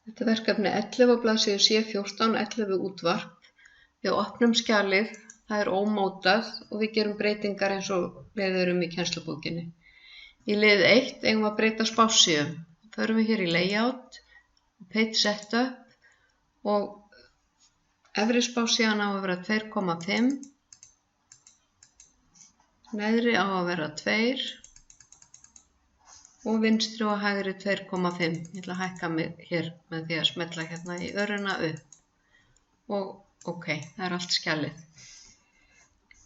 Þetta er verkefni 11 á blaðsíðu C14, 11 útvarp. Við opnum skjalið, það er ómótað og við gerum breytingar eins og við erum í kennslubókinni. Í lið 1 eigum að breyta spássíum. Förum við hér í layout, page setup og efri spássían á að vera 2,5, neðri á að vera 2 og vinstri og hægri 2,5. Ég ætla að hækka mig hér með því að smella hérna í öruna upp og ok, það er allt skjalið.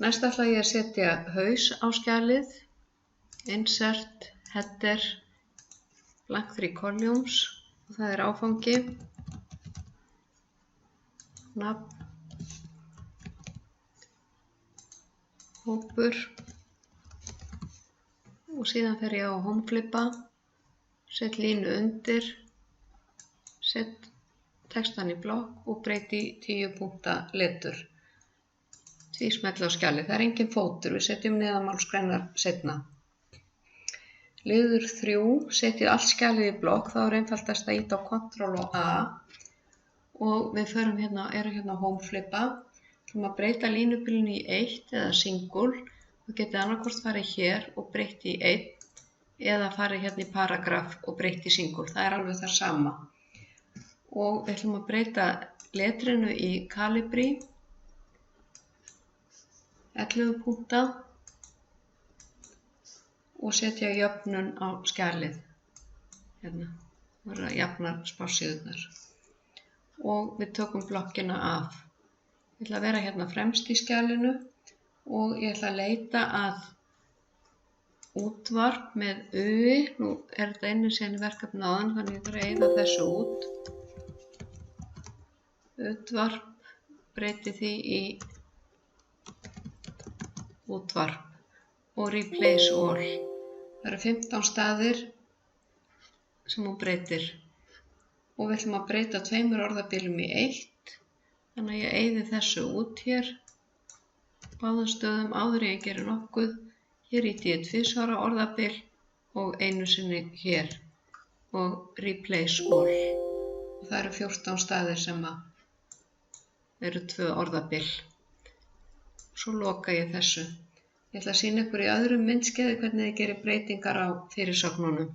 Næst ætla ég að setja haus á skjalið, insert, header, blank 3 columns og það er áfangi, nafn, hópur og síðan fer ég á homeflipa, set línu undir, set textan í blokk og breyti í 10 punkta letur. Tvísmella á skjalið, það er engin fótur, við setjum neðanmálsgreinar seinna. Liður 3, setjið allt skjalið í blokk, þá er einfaldast að ýta á Ctrl og A og við förum hérna, erum hérna á homeflipa, ætlum að breyta línubilinu í 1 eða single. Við getið annarkvort farið hér og breytt í 1 eða farið hérna í paragraf og breytt í single. Það er alveg það sama. Og við ætlum að breyta letrinu í kalibri, 11 punkta og setja jöfnun á skjalið. Hérna, það verða jafnar spássíðurnar. Og við tökum blokkina af. Ég ætla að vera hérna fremst í skjalinu og ég ætla að leita að útvarp með UI. Nú er þetta einu sinni verkefni áðan, þannig ég þarf að eyða þessu út. Útvarp, breyti því í útvarp og replace all. Það eru 15 staðir sem hún breytir. Og við ætlum að breyta 2 orðabilum í 1. Þannig að ég eyði þessu út hér. Báðum stöðum áður en ég geri nokkuð. Hér ýti ég 2 orðabil og einu sinni hér og replace all. Og það eru 14 staðir sem eru 2 orðabil. Svo loka ég þessu. Ég ætla að sýna ykkur í öðrum myndskeiði hvernig ég geri breytingar á fyrirsögnunum.